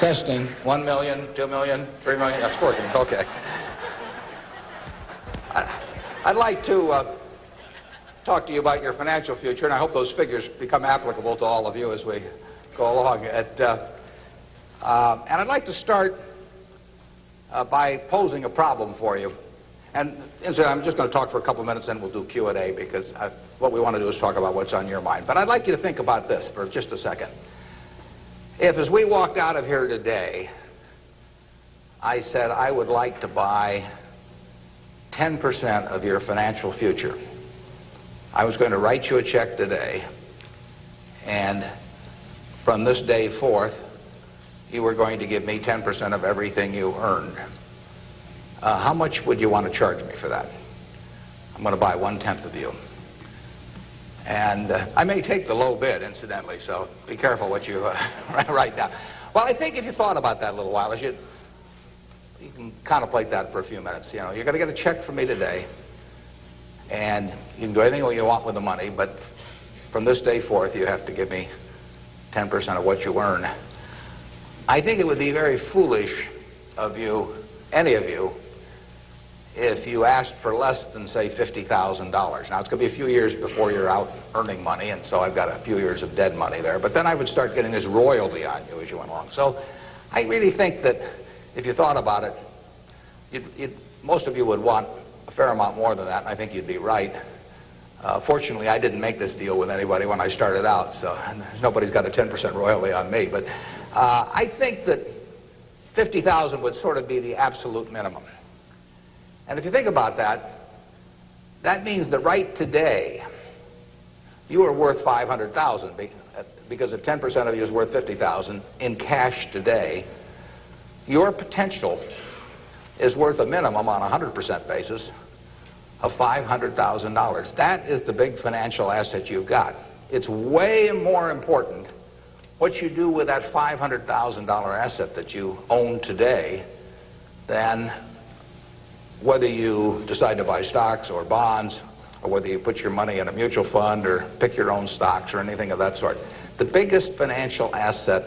Testing. 1 million, 2 million, 3 million. That's working. Okay. I'd like to talk to you about your financial future, and I hope those figures become applicable to all of you as we go along. And I'd like to start by posing a problem for you. And incidentally, I'm just going to talk for a couple minutes, and we'll do Q&A, because what we want to do is talk about what's on your mind. But I'd like you to think about this for just a second. If, as we walked out of here today, I said I would like to buy 10% of your financial future, I was going to write you a check today, and from this day forth, you were going to give me 10% of everything you earned. How much would you want to charge me for that? I'm going to buy 1/10 of you. And I may take the low bid, incidentally, so be careful what you write down. Well, I think if you thought about that a little while, you can contemplate that for a few minutes. You know, you're going to get a check from me today, and you can do anything you want with the money, but from this day forth, you have to give me 10% of what you earn. I think it would be very foolish of you, any of you, if you asked for less than, say, $50,000. Now, it's going to be a few years before you're out earning money, and so I've got a few years of dead money there. But then I would start getting this royalty on you as you went along. So I really think that if you thought about it, most of you would want a fair amount more than that, and I think you'd be right. Fortunately, I didn't make this deal with anybody when I started out, so nobody's got a 10% royalty on me. But I think that $50,000 would sort of be the absolute minimum. And if you think about that, that means that right today, you are worth $500,000, because if 10% of you is worth $50,000 in cash today, your potential is worth a minimum on a 100% basis of $500,000. That is the big financial asset you've got. It's way more important what you do with that $500,000 asset that you own today than whether you decide to buy stocks or bonds, or whether you put your money in a mutual fund or pick your own stocks or anything of that sort. The biggest financial asset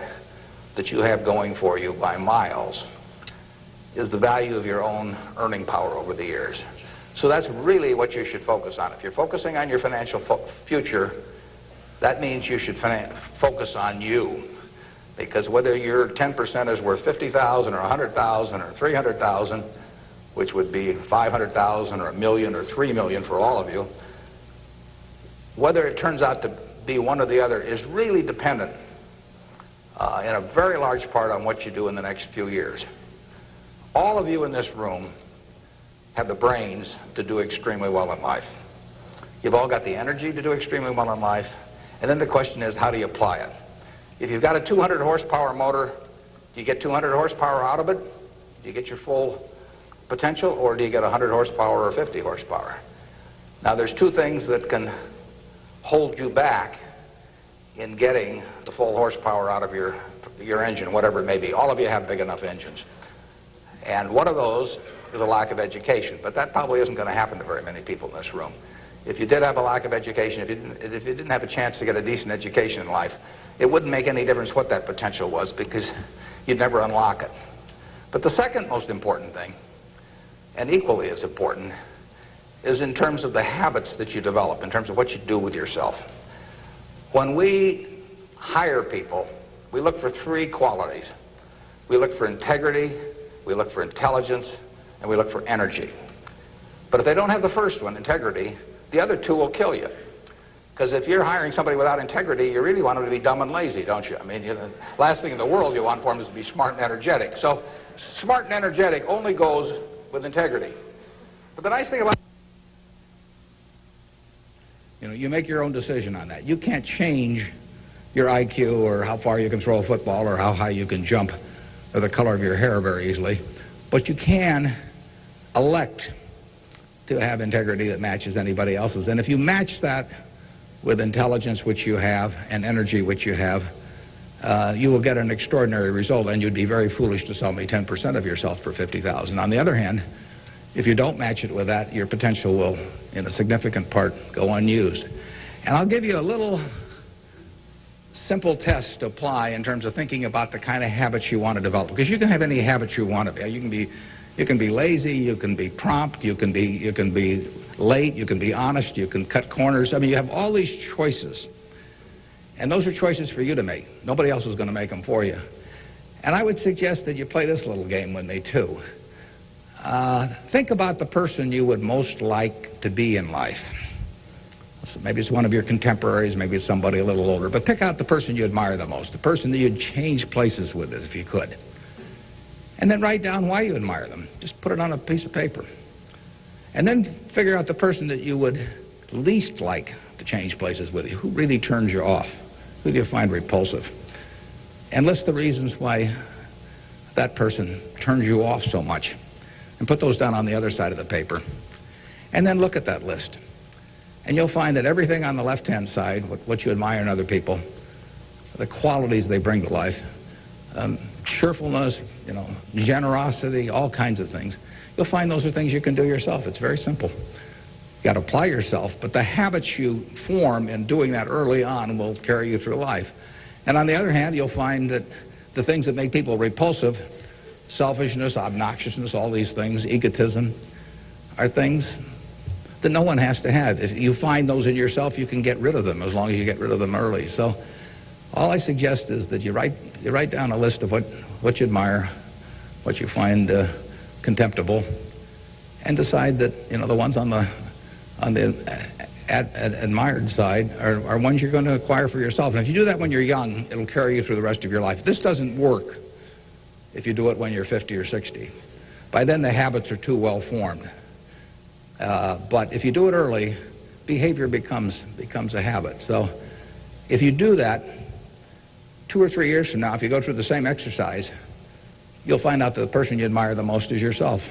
that you have going for you by miles is the value of your own earning power over the years. So that's really what you should focus on. If you're focusing on your financial future, that means you should focus on you. Because whether your 10% is worth $50,000 or $100,000 or $300,000, which would be $500,000 or $1 million or $3 million for all of you, whether it turns out to be one or the other is really dependent in a very large part on what you do in the next few years. All of you in this room have the brains to do extremely well in life. You've all got the energy to do extremely well in life, and then the question is, how do you apply it? If you've got a 200 horsepower motor, do you get 200 horsepower out of it? Do you get your full potential, or do you get 100 horsepower or 50 horsepower? Now, there's two things that can hold you back in getting the full horsepower out of your engine, whatever it may be. All of you have big enough engines. And one of those is a lack of education, but that probably isn't going to happen to very many people in this room. If you did have a lack of education, if you didn't have a chance to get a decent education in life, it wouldn't make any difference what that potential was, because you'd never unlock it. But the second most important thing, and equally as important, is in terms of the habits that you develop, in terms of what you do with yourself. When we hire people, we look for three qualities. We look for integrity, we look for intelligence, and we look for energy. But if they don't have the first one, integrity, the other two will kill you. Because if you're hiring somebody without integrity, you really want them to be dumb and lazy, don't you? I mean, last thing in the world you want for them is to be smart and energetic. So smart and energetic only goes with integrity. But the nice thing about, you make your own decision on that. You can't change your IQ or how far you can throw a football or how high you can jump or the color of your hair very easily. But you can elect to have integrity that matches anybody else's. And if you match that with intelligence, which you have, and energy, which you have, you will get an extraordinary result, and you'd be very foolish to sell me 10% of yourself for $50,000. On the other hand, if you don't match it with that, your potential will, in a significant part, go unused. And I'll give you a little simple tests to apply in terms of thinking about the kind of habits you want to develop. Because you can have any habits you want to be. You can be lazy, you can be prompt, you can be late, you can be honest, you can cut corners. I mean, you have all these choices. And those are choices for you to make. Nobody else is going to make them for you. And I would suggest that you play this little game with me, too. Think about the person you would most like to be in life. So maybe it's one of your contemporaries, maybe it's somebody a little older, but pick out the person you admire the most, the person that you'd change places with if you could. And then write down why you admire them. Just put it on a piece of paper. And then figure out the person that you would least like to change places with you. Who really turns you off? Who do you find repulsive? And list the reasons why that person turns you off so much. And put those down on the other side of the paper. And then look at that list. And you'll find that everything on the left-hand side, what you admire in other people, the qualities they bring to life, cheerfulness, generosity, all kinds of things, you'll find those are things you can do yourself. It's very simple. You got to apply yourself, but the habits you form in doing that early on will carry you through life. And on the other hand, you'll find that the things that make people repulsive, selfishness, obnoxiousness, all these things, egotism, are things that no one has to have. If you find those in yourself, you can get rid of them as long as you get rid of them early. So all I suggest is that you write down a list of what you admire, what you find contemptible, and decide that the ones on the admired side are ones you're going to acquire for yourself. And if you do that when you're young, it'll carry you through the rest of your life. This doesn't work if you do it when you're 50 or 60. By then the habits are too well formed. But if you do it early, behavior becomes a habit. So if you do that, 2 or 3 years from now, if you go through the same exercise, you'll find out that the person you admire the most is yourself.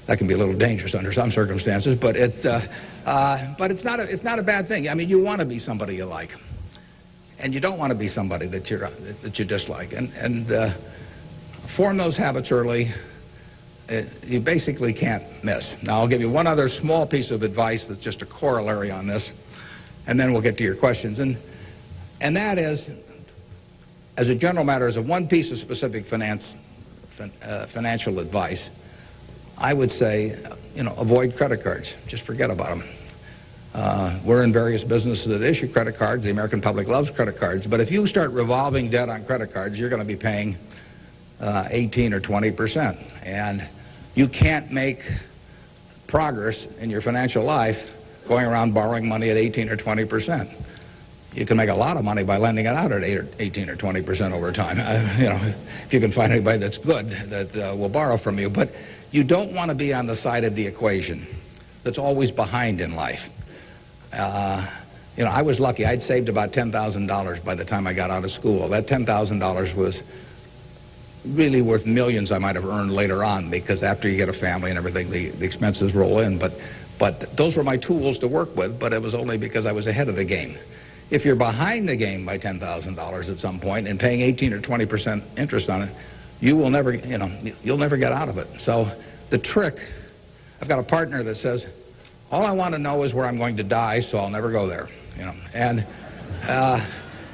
That can be a little dangerous under some circumstances, but it's not a bad thing. I mean, you want to be somebody you like, and you don't want to be somebody that you dislike. And form those habits early. You basically can't miss. Now, I'll give you one other small piece of advice that's just a corollary on this, and then we'll get to your questions. And that is, as a general matter, as a one piece of specific financial advice, I would say, avoid credit cards. Just forget about them. We're in various businesses that issue credit cards. The American public loves credit cards. But if you start revolving debt on credit cards, you're going to be paying 18 or 20%. And you can't make progress in your financial life going around borrowing money at 18 or 20%. You can make a lot of money by lending it out at 18 or 20% over time. If you can find anybody that's good that will borrow from you. But you don't want to be on the side of the equation that's always behind in life. I was lucky. I'd saved about $10,000 by the time I got out of school. That $10,000 was really worth millions I might have earned later on, because after you get a family and everything, the expenses roll in. But those were my tools to work with, but it was only because I was ahead of the game. If you're behind the game by $10,000 at some point and paying 18 or 20% interest on it, you'll never get out of it. So the trick, I've got a partner that says, all I want to know is where I'm going to die, so I'll never go there.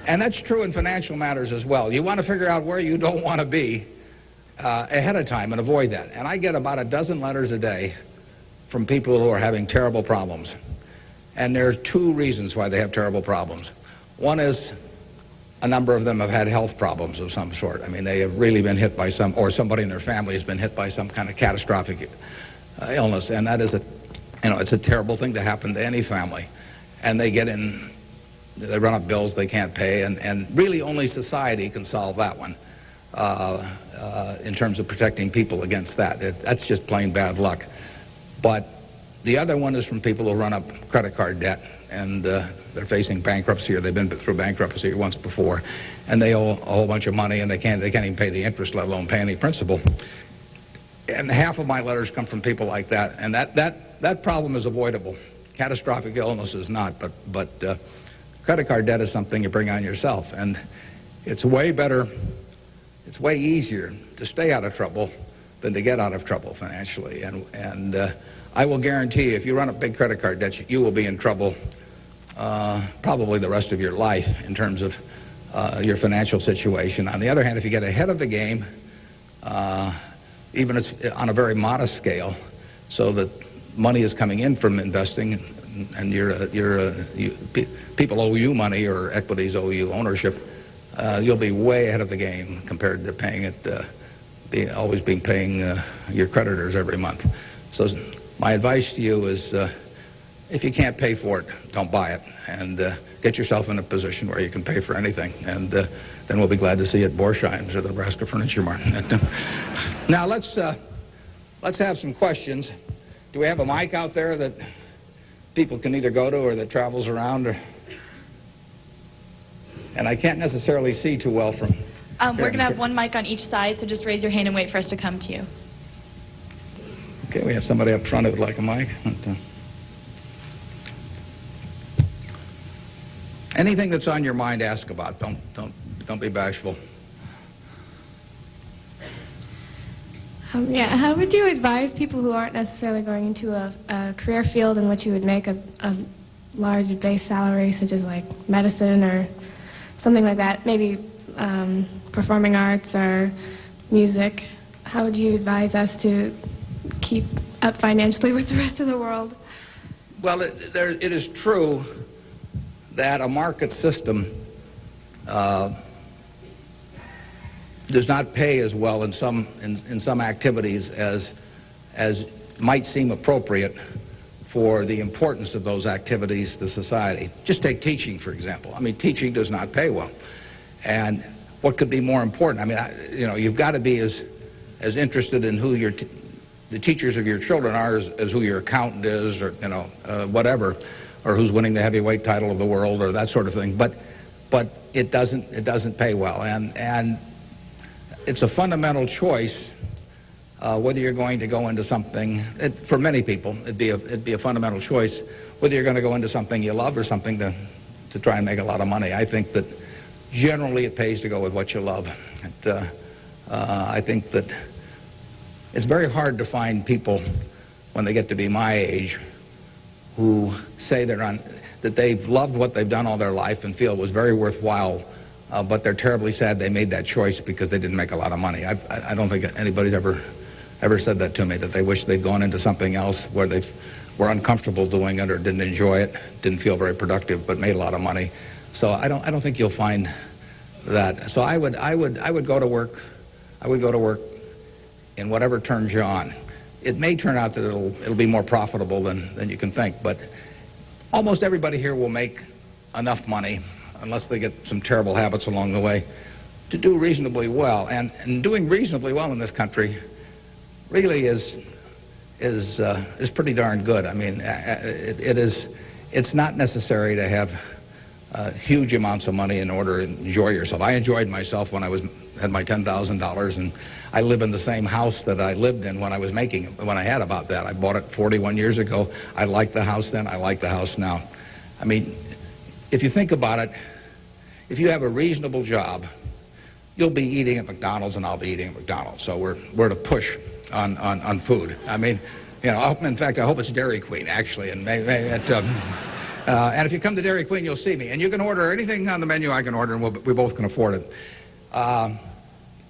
And that's true in financial matters as well. You want to figure out where you don't want to be ahead of time and avoid that. And I get about a dozen letters a day from people who are having terrible problems. And there are 2 reasons why they have terrible problems. One is a number of them have had health problems of some sort. I mean, they have really been hit by or somebody in their family has been hit by some kind of catastrophic illness. And that is it's a terrible thing to happen to any family. And they run up bills they can't pay, and really only society can solve that one in terms of protecting people against that. That's just plain bad luck. But the other one is from people who run up credit card debt, and they're facing bankruptcy, or they've been through bankruptcy once before, and they owe a whole bunch of money, and they can't even pay the interest, let alone pay any principal. And half of my letters come from people like that, and that problem is avoidable. Catastrophic illness is not, but credit card debt is something you bring on yourself, and it's way better, it's way easier to stay out of trouble than to get out of trouble financially. And I will guarantee you, if you run up big credit card debts, you will be in trouble probably the rest of your life in terms of your financial situation. On the other hand, if you get ahead of the game, even it's on a very modest scale, so that money is coming in from investing, and people owe you money or equities owe you ownership, you'll be way ahead of the game compared to paying it, always paying your creditors every month. So my advice to you is, if you can't pay for it, don't buy it, and get yourself in a position where you can pay for anything, and then we'll be glad to see you at Borsheim's or the Nebraska Furniture Mart. Now let's have some questions. Do we have a mic out there that people can either go to or that travels around? And I can't necessarily see too well from we're going to have one mic on each side, so just raise your hand and wait for us to come to you. Okay, we have somebody up front who would like a mic. Anything that's on your mind, ask about. Don't be bashful. Yeah, how would you advise people who aren't necessarily going into a career field in which you would make a large base salary, such as like medicine or something like that, maybe performing arts or music? How would you advise us to keep up financially with the rest of the world? Well, it is true that a market system does not pay as well in some activities as might seem appropriate for the importance of those activities to society. Just take teaching, for example. I mean, teaching does not pay well. And what could be more important? I mean, you've got to be as interested in who the teachers of your children are as who your accountant is, or whatever, or who's winning the heavyweight title of the world, or that sort of thing. But it doesn't pay well, and it's a fundamental choice whether you're going to go into something. For many people, it'd be a fundamental choice whether you're going to go into something you love or something to try and make a lot of money. I think that generally it pays to go with what you love. I think that it's very hard to find people when they get to be my age who say that they've loved what they've done all their life and feel it was very worthwhile, but they're terribly sad they made that choice because they didn't make a lot of money. I don't think anybody's ever said that to me, that they wish they'd gone into something else where they were uncomfortable doing it or didn't enjoy it, didn't feel very productive, but made a lot of money. So I don't think you'll find that. So I would go to work. I would go to work in whatever turns you on. It may turn out that it'll be more profitable than you can think, but almost everybody here will make enough money, unless they get some terrible habits along the way, to do reasonably well. And doing reasonably well in this country really is pretty darn good. I mean, it's not necessary to have huge amounts of money in order to enjoy yourself. I enjoyed myself when I had my $10,000, and I live in the same house that I lived in when I was making it, when I had about that. I bought it 41 years ago. I liked the house then. I like the house now. I mean, if you think about it, if you have a reasonable job, you'll be eating at McDonald's and I'll be eating at McDonald's. So we're at a push on food. I mean, in fact, I hope it's Dairy Queen, actually, and and if you come to Dairy Queen, you'll see me. And you can order anything on the menu I can order, and we both can afford it.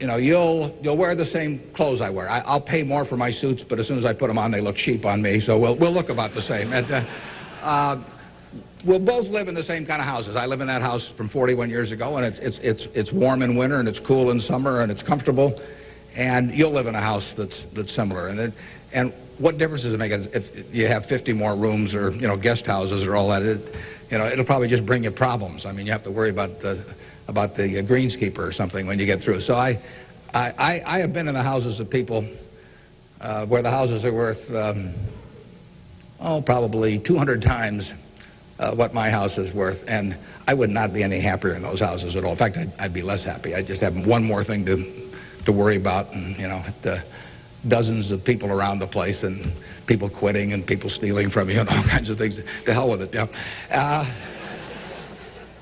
You'll wear the same clothes I wear. I'll pay more for my suits, but as soon as I put them on, they look cheap on me. So we'll look about the same. And, we'll both live in the same kind of houses. I live in that house from 41 years ago, and it's warm in winter, and it's cool in summer, and it's comfortable. And you'll live in a house that's similar. And what difference does it make if you have 50 more rooms or guest houses or all that? It'll probably just bring you problems. I mean, you have to worry about the greenskeeper or something when you get through. So I have been in the houses of people where the houses are worth probably 200 times what my house is worth, and I would not be any happier in those houses at all. In fact, I'd be less happy. I'd just have one more thing to worry about, and dozens of people around the place, and people quitting, and people stealing from you, and all kinds of things. To hell with it.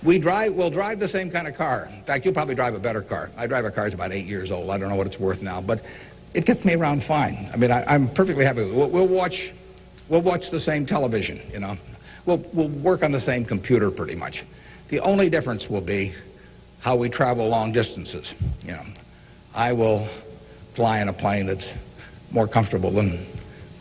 We'll drive the same kind of car. In fact, you'll probably drive a better car. I drive a car that's about 8 years old. I don't know what it's worth now, but it gets me around fine. I mean, I'm perfectly happy with it. We'll watch the same television. We'll work on the same computer pretty much. The only difference will be how we travel long distances. You know, I will fly in a plane that's more comfortable than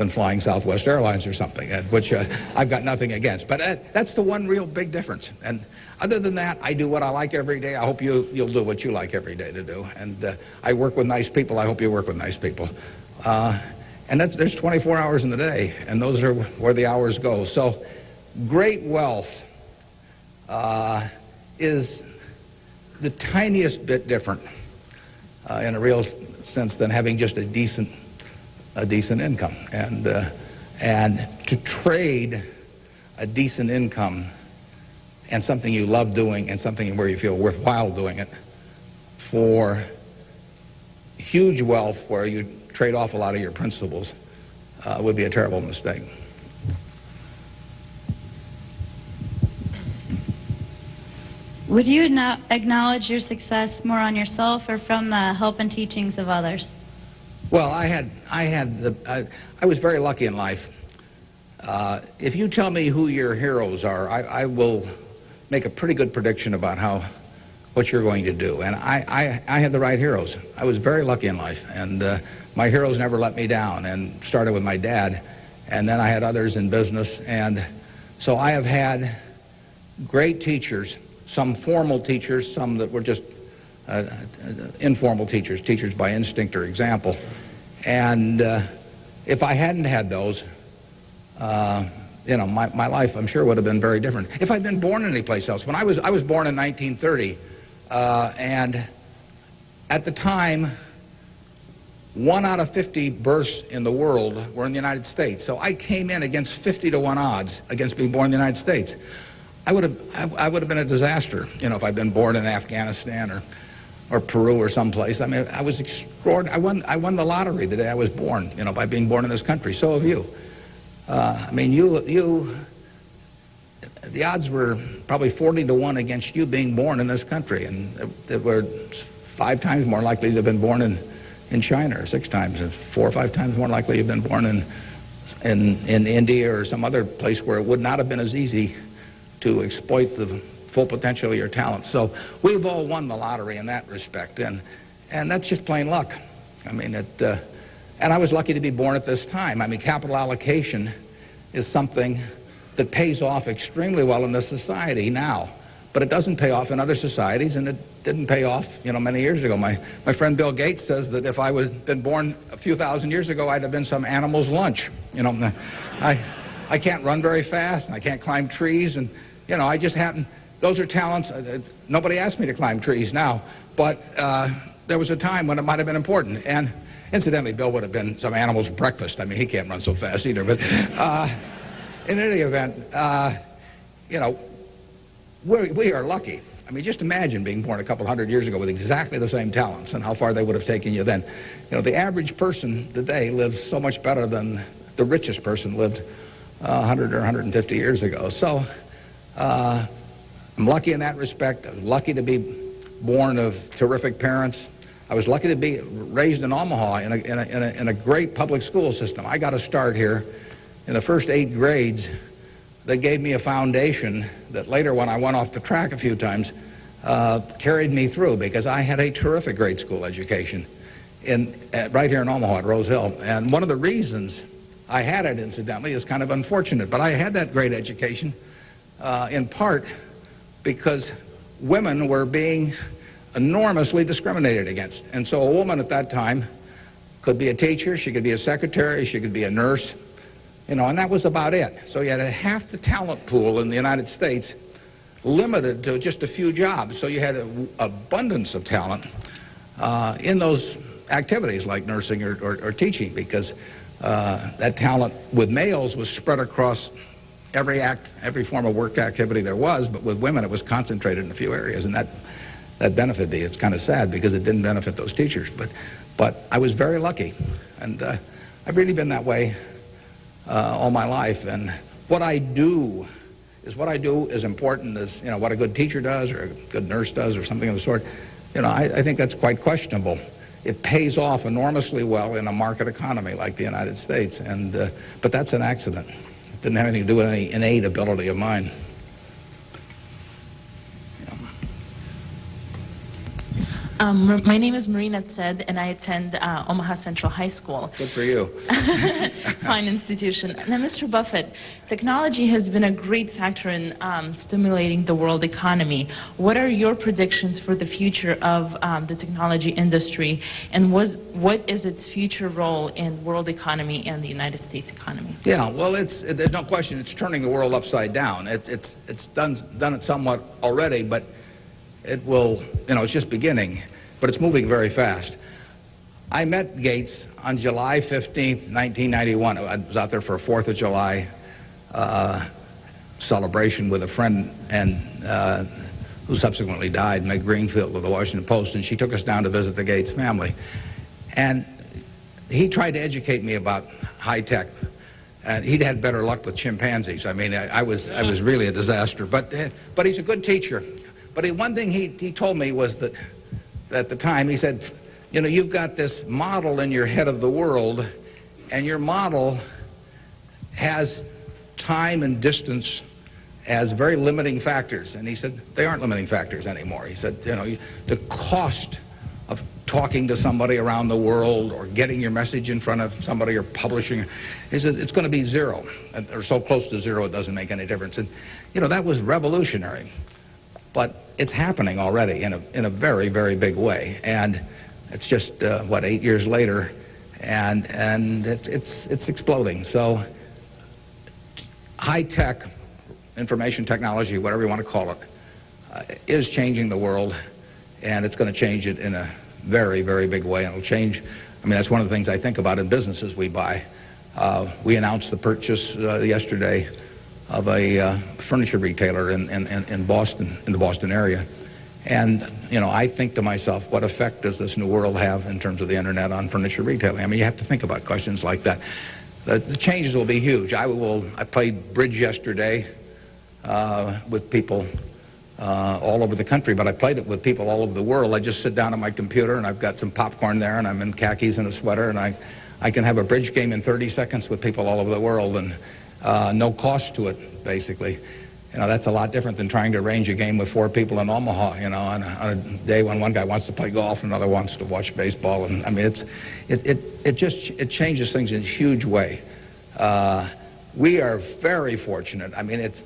flying Southwest Airlines or something, which I've got nothing against. But that's the one real big difference. And other than that, I do what I like every day. I hope you'll do what you like every day to do. And I work with nice people. I hope you work with nice people. And there's 24 hours in the day, and those are where the hours go. So great wealth is the tiniest bit different in a real sense than having just a decent income. And to trade a decent income and something you love doing and something where you feel worthwhile doing it for huge wealth where you trade off a lot of your principles would be a terrible mistake. Would you acknowledge your success more on yourself or from the help and teachings of others? Well, I was very lucky in life. If you tell me who your heroes are, I will make a pretty good prediction about what you're going to do. And I had the right heroes. I was very lucky in life, and my heroes never let me down. And started with my dad, and then I had others in business, and so I have had great teachers. Some formal teachers, some that were just informal teachers by instinct or example. And if I hadn't had those, you know, my life, I'm sure, would have been very different. If I'd been born anyplace else. When I was born in 1930, and at the time, 1 out of 50 births in the world were in the United States. So I came in against 50 to 1 odds against being born in the United States. I would have been a disaster, you know, if I'd been born in Afghanistan or Peru or someplace. I mean, I was extraordinary. I won the lottery the day I was born, you know, by being born in this country. So have you. I mean, the odds were probably 40 to 1 against you being born in this country, and they were 5 times more likely to have been born in China, or 6 times, and 4 or 5 times more likely to have been born in India or some other place where it would not have been as easy to exploit the full potential of your talent. So we've all won the lottery in that respect, and that's just plain luck. I mean, and I was lucky to be born at this time. I mean, capital allocation is something that pays off extremely well in this society now, but it doesn't pay off in other societies, and it didn't pay off, you know, many years ago. My friend Bill Gates says that if I had been born a few thousand years ago, I'd have been some animal's lunch. You know, I can't run very fast, and I can't climb trees, and you know, I just happen. Those are talents. Nobody asked me to climb trees now, but there was a time when it might have been important. And incidentally, Bill would have been some animal's breakfast. I mean, he can't run so fast either. But in any event, you know, we are lucky. I mean, just imagine being born a couple hundred years ago with exactly the same talents and how far they would have taken you then. You know, the average person today lives so much better than the richest person lived 100 or 150 years ago. So I'm lucky in that respect. I was lucky to be born of terrific parents. I was lucky to be raised in Omaha in a great public school system. I got a start here in the first 8 grades that gave me a foundation that later, when I went off the track a few times, carried me through, because I had a terrific grade school education right here in Omaha at Rose Hill. And one of the reasons I had it, incidentally, is kind of unfortunate, but I had that great education in part because women were being enormously discriminated against. And so a woman at that time could be a teacher, she could be a secretary, she could be a nurse, you know, and that was about it. So you had half the talent pool in the United States limited to just a few jobs. So you had an abundance of talent in those activities like nursing or teaching, because that talent with males was spread across every form of work activity there was, but with women it was concentrated in a few areas, and that benefited me. It's kind of sad because it didn't benefit those teachers, but I was very lucky, and I've really been that way all my life. And what I do is important as, you know, what a good teacher does or a good nurse does or something of the sort. You know, I think that's quite questionable. It pays off enormously well in a market economy like the United States, and but that's an accident. It didn't have anything to do with any innate ability of mine. My name is Marina Tsed, and I attend Omaha Central High School. Good for you. Fine institution. Now, Mr. Buffett, technology has been a great factor in stimulating the world economy. What are your predictions for the future of the technology industry, and what is its future role in world economy and the United States economy? Yeah, well, there's no question it's turning the world upside down. It's done it somewhat already, but it will, it's just beginning, but it's moving very fast. I met Gates on July 15th, 1991. I was out there for a 4th of July celebration with a friend and who subsequently died, Meg Greenfield of the Washington Post, and she took us down to visit the Gates family. And he tried to educate me about high tech. And he'd had better luck with chimpanzees. I mean, I was really a disaster. But he's a good teacher. But one thing he told me was that at the time, he said, you've got this model in your head of the world, and your model has time and distance as very limiting factors. And he said, they aren't limiting factors anymore. He said, the cost of talking to somebody around the world or getting your message in front of somebody or publishing, he said, it's going to be zero, or so close to zero it doesn't make any difference. And, that was revolutionary. But it's happening already in a very, very big way. And it's just, 8 years later, and it's exploding. So high-tech information technology, whatever you want to call it, is changing the world, and it's going to change it in a very, very big way. And it'll change, that's one of the things I think about in businesses we buy. We announced the purchase yesterday of a furniture retailer in Boston, in the Boston area. And, I think to myself, what effect does this new world have in terms of the internet on furniture retailing? You have to think about questions like that. The changes will be huge. I played bridge yesterday with people all over the country, but I played it with people all over the world. I just sit down on my computer, and I've got some popcorn there, and I'm in khakis and a sweater, and I can have a bridge game in 30 seconds with people all over the world, and no cost to it, basically. That's a lot different than trying to arrange a game with 4 people in Omaha, on a day when one guy wants to play golf and another wants to watch baseball. And it changes things in a huge way. We are very fortunate. It's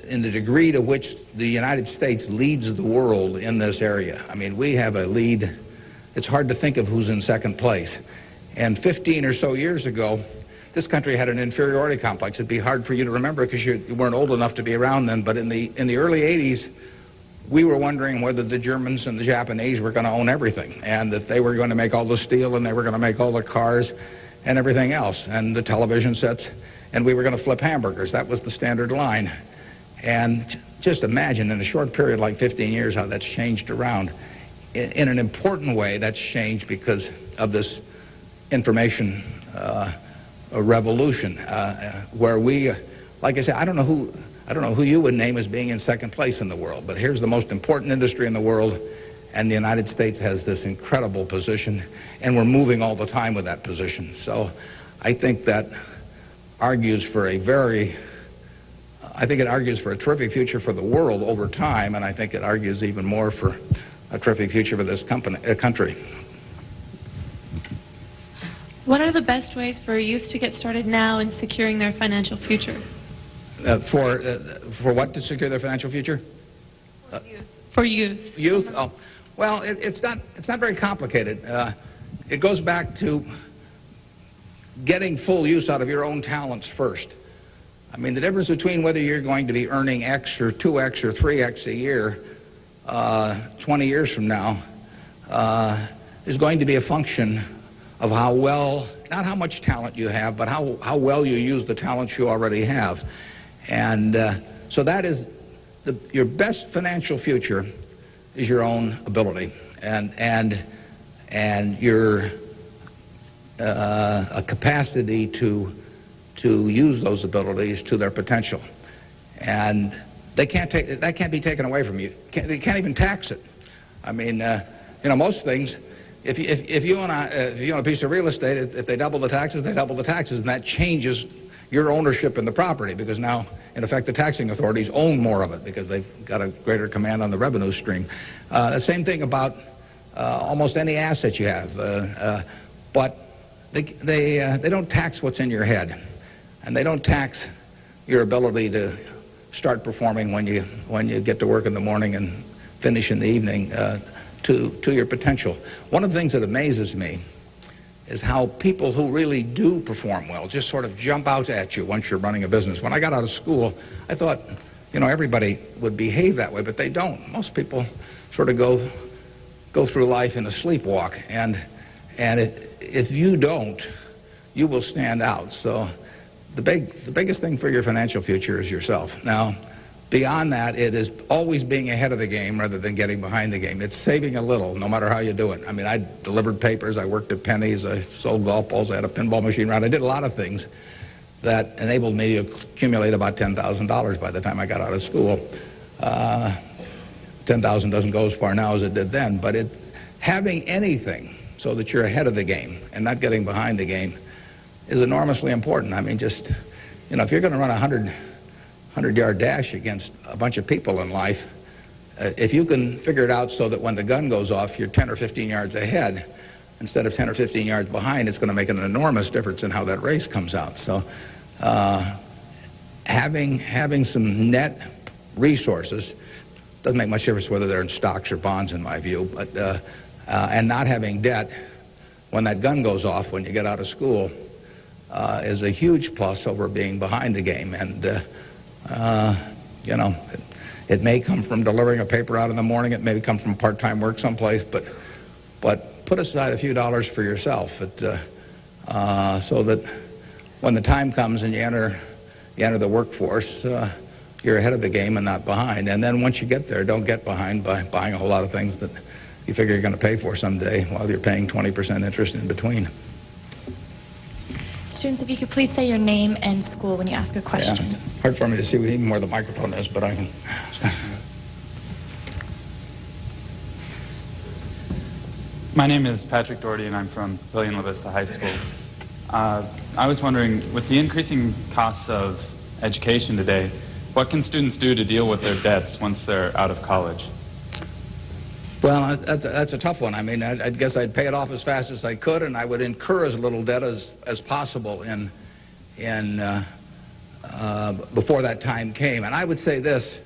in the degree to which the United States leads the world in this area. We have a lead. It's hard to think of who's in second place. And 15 or so years ago, this country had an inferiority complex. It'd be hard for you to remember because you weren't old enough to be around then. But in the early 80s, we were wondering whether the Germans and the Japanese were going to own everything, and that they were going to make all the steel, and they were going to make all the cars and everything else, and the television sets, and we were going to flip hamburgers. That was the standard line. And just imagine in a short period like 15 years how that's changed around. In an important way, that's changed because of this information a revolution, where we, like I said, I don't know who you would name as being in second place in the world, but here's the most important industry in the world, and the United States has this incredible position, and we're moving all the time with that position. So I think that argues for it argues for a terrific future for the world over time, and I think it argues even more for a terrific future for this country. What are the best ways for youth to get started now in securing their financial future? For what to secure their financial future? For youth. Youth? Oh, well, it's not very complicated. It goes back to getting full use out of your own talents first. The difference between whether you're going to be earning X or 2X or 3X a year 20 years from now is going to be a function of how well, not how much talent you have, but how well you use the talents you already have. And so that is your best financial future is your own ability and your a capacity to use those abilities to their potential. And that can't be taken away from you. They can't even tax it. Most things, if you own a piece of real estate, if they double the taxes, they double the taxes, and that changes your ownership in the property, because now, in effect, the taxing authorities own more of it because they've got a greater command on the revenue stream. The same thing about almost any asset you have. But they don't tax what's in your head, and they don't tax your ability to start performing when you get to work in the morning and finish in the evening to your potential. One of the things that amazes me is how people who really do perform well just sort of jump out at you once you're running a business. When I got out of school, I thought, you know, everybody would behave that way, but they don't. Most people sort of go through life in a sleepwalk, and if you don't, you will stand out. So the biggest thing for your financial future is yourself. Now, beyond that, it is always being ahead of the game rather than getting behind the game. It's saving a little, no matter how you do it. I mean, I delivered papers, I worked at Penny's, I sold golf balls, I had a pinball machine around. I did a lot of things that enabled me to accumulate about $10,000 by the time I got out of school. 10,000 doesn't go as far now as it did then, but having anything so that you're ahead of the game and not getting behind the game is enormously important. I mean, just, you know, if you're going to run a 100-yard dash against a bunch of people in life, if you can figure it out so that when the gun goes off, you're 10 or 15 yards ahead instead of 10 or 15 yards behind, it's going to make an enormous difference in how that race comes out. So having some net resources doesn't make much difference whether they're in stocks or bonds, in my view, but and not having debt when that gun goes off when you get out of school is a huge plus over being behind the game. And you know, it may come from delivering a paper out in the morning, it may come from part-time work someplace, but put aside a few dollars for yourself so that when the time comes and you enter the workforce, you're ahead of the game and not behind. And then once you get there, don't get behind by buying a whole lot of things that you figure you're going to pay for someday while you're paying 20% interest in between. Students, if you could please say your name and school when you ask a question. Yeah, it's hard for me to see even where the microphone is, but I can. My name is Patrick Doherty, and I'm from William La Vista High School. I was wondering, with the increasing costs of education today, what can students do to deal with their debts once they're out of college? Well, that's a tough one. I mean, I guess I'd pay it off as fast as I could, and I would incur as little debt as possible before that time came. And I would say this,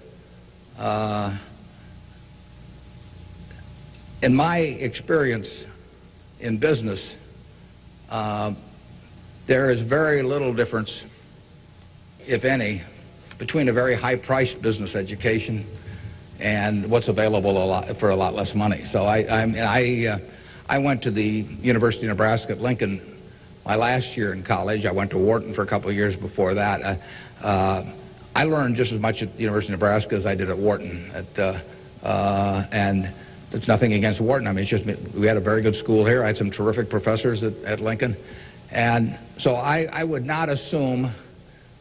in my experience in business, there is very little difference, if any, between a very high-priced business education and what's available for a lot less money. So I went to the University of Nebraska at Lincoln my last year in college. I went to Wharton for a couple of years before that. I learned just as much at the University of Nebraska as I did at Wharton. And it's nothing against Wharton. I mean, it's just we had a very good school here. I had some terrific professors at Lincoln. And so I would not assume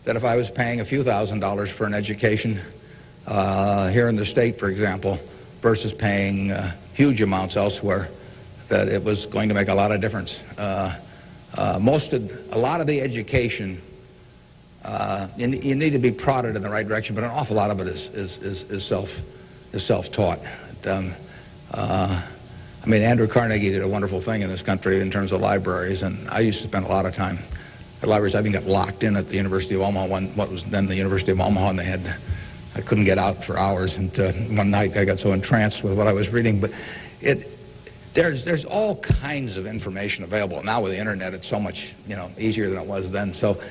that if I was paying a few $1,000s for an education here in the state, for example, versus paying huge amounts elsewhere, that it was going to make a lot of difference. A lot of the education, you need to be prodded in the right direction, but an awful lot of it is self-taught. I mean, Andrew Carnegie did a wonderful thing in this country in terms of libraries, and I used to spend a lot of time at libraries. I even got locked in at the University of Omaha, what was then the University of Omaha, and I couldn't get out for hours. And one night I got so entranced with what I was reading. But there's all kinds of information available now with the internet. It's so much easier than it was then. So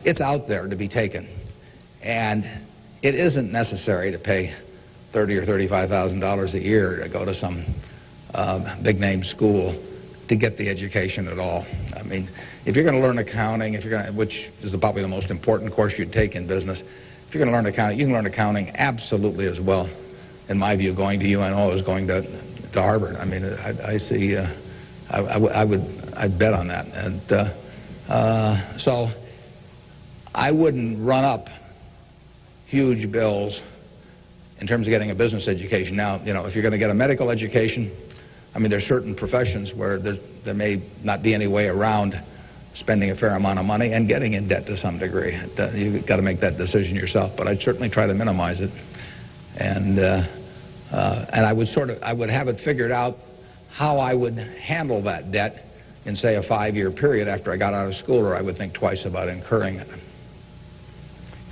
it's out there to be taken, and it isn't necessary to pay $30,000 or $35,000 a year to go to some big name school to get the education at all. I mean, if you're going to learn accounting, which is probably the most important course you'd take in business, if you're going to learn accounting, you can learn accounting absolutely as well, in my view, going to UNO as going to Harvard. I mean, I see, I'd bet on that. And so I wouldn't run up huge bills in terms of getting a business education. Now, if you're going to get a medical education, I mean, there's certain professions where there may not be any way around spending a fair amount of money and getting in debt to some degree. You've got to make that decision yourself, but I'd certainly try to minimize it. And And I would have it figured out how I would handle that debt in, say, a 5-year period after I got out of school, or I would think twice about incurring it.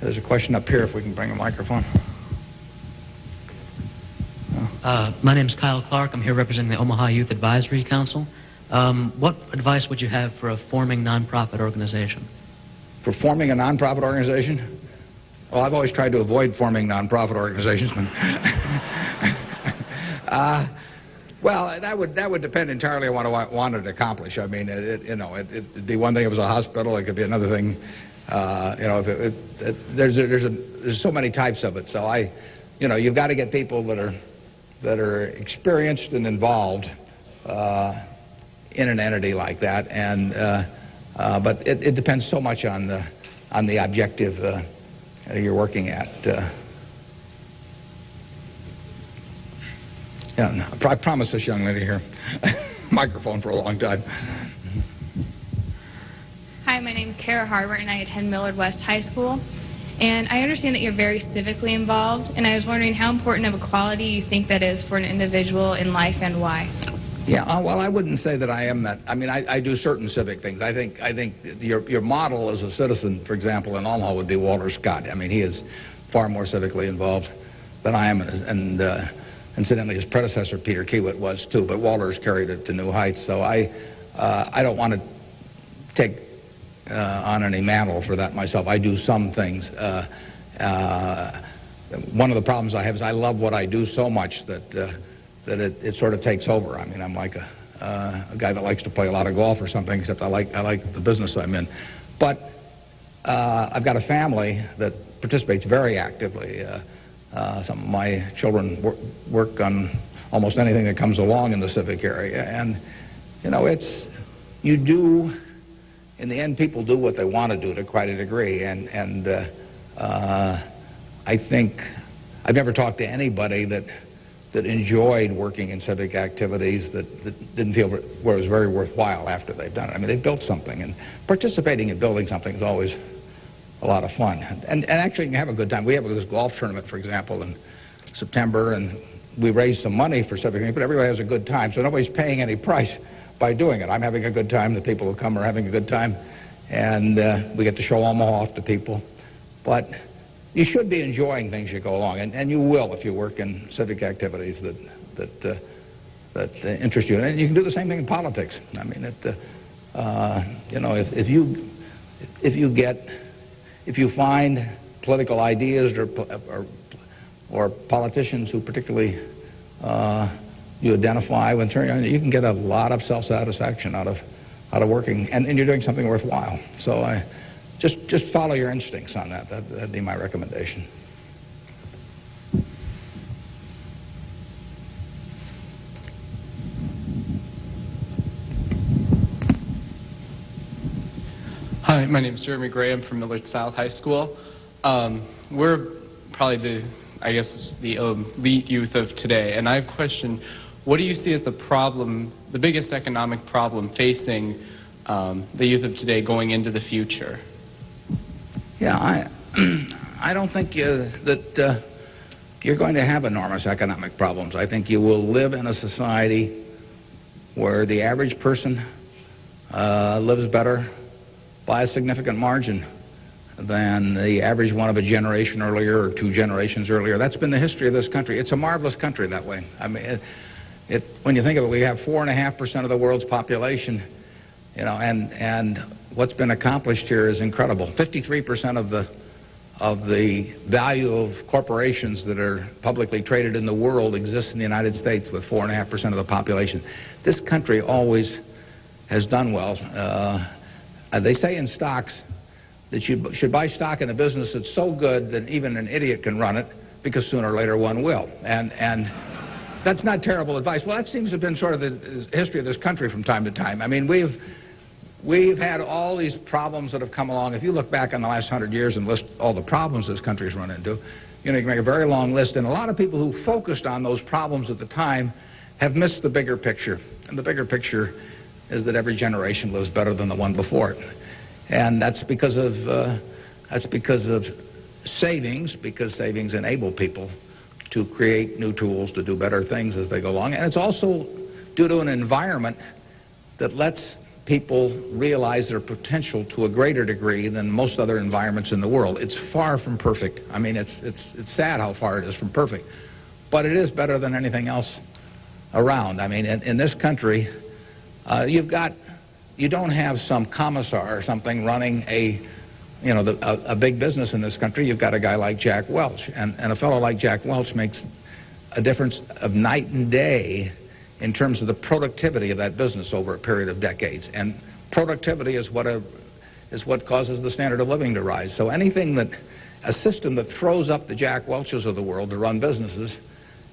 There's a question up here, if we can bring a microphone. My name is Kyle Clark. I'm here representing the Omaha Youth Advisory Council. What advice would you have for a forming nonprofit organization? For forming a nonprofit organization? Well, I've always tried to avoid forming nonprofit organizations. Well, that would depend entirely on what I wanted to accomplish. I mean, it'd be one thing if it was a hospital. It could be another thing. There's so many types of it. So you've got to get people that are experienced and involved in an entity like that. And but it depends so much on the objective you're working at. Yeah, no, I promised this young lady here microphone for a long time. Hi, my name's Kara Harbert, and I attend Millard West High School. And I understand that you're very civically involved, and I was wondering how important of a quality you think that is for an individual in life and why. Yeah, well, I wouldn't say that I am that. I mean, I do certain civic things. I think your model as a citizen, for example, in Omaha would be Walter Scott. I mean, he is far more civically involved than I am, and incidentally, his predecessor, Peter Kiewit, was too, but Walter's carried it to new heights. So I don't want to take on any mantle for that myself. I do some things. One of the problems I have is I love what I do so much that it sort of takes over. I mean, I'm like a guy that likes to play a lot of golf or something, except I like the business I'm in. But I've got a family that participates very actively. Some of my children work on almost anything that comes along in the civic area. And, in the end, people do what they want to do to quite a degree. And I think I've never talked to anybody that enjoyed working in civic activities that didn't feel where it was very worthwhile after they've done it. I mean, they've built something, and participating in building something is always a lot of fun. And actually, you can have a good time. We have this golf tournament, for example, in September, and we raise some money for civic things, but everybody has a good time, so nobody's paying any price by doing it. I'm having a good time. The people who come are having a good time, and we get to show Omaha off to people. But you should be enjoying things you go along, and you will if you work in civic activities that interest you. And you can do the same thing in politics. I mean, if you find political ideas or politicians who particularly you identify with, you can get a lot of self-satisfaction out of working, and you're doing something worthwhile. So just follow your instincts on that. That'd be my recommendation. Hi, my name is Jeremy Graham from Millard South High School. We're probably the elite youth of today, and I have a question. What do you see as the biggest economic problem facing the youth of today going into the future? Yeah, I don't think that you're going to have enormous economic problems. I think you will live in a society where the average person lives better by a significant margin than the average one of a generation earlier or 2 generations earlier. That's been the history of this country. It's a marvelous country that way. I mean, when you think of it, we have 4.5% of the world's population, and what's been accomplished here is incredible. 53% of the value of corporations that are publicly traded in the world exists in the United States with 4.5% of the population. This country always has done well. They say in stocks that you should buy stock in a business that's so good that even an idiot can run it, because sooner or later one will. And that's not terrible advice. Well, that seems to have been sort of the history of this country from time to time. I mean, we've had all these problems that have come along. If you look back on the last 100 years and list all the problems this country's run into, you can make a very long list. And a lot of people who focused on those problems at the time have missed the bigger picture. And the bigger picture is that every generation lives better than the one before it. And that's because of savings, because savings enable people to create new tools to do better things as they go along. And it's also due to an environment that lets people realize their potential to a greater degree than most other environments in the world. It's far from perfect. I mean, it's sad how far it is from perfect. But it is better than anything else around. I mean, in this country, you don't have some commissar or something running a big business in this country. You've got a guy like Jack Welch, and a fellow like Jack Welch makes a difference of night and day in terms of the productivity of that business over a period of decades. And productivity is what causes the standard of living to rise. So a system that throws up the Jack Welches of the world to run businesses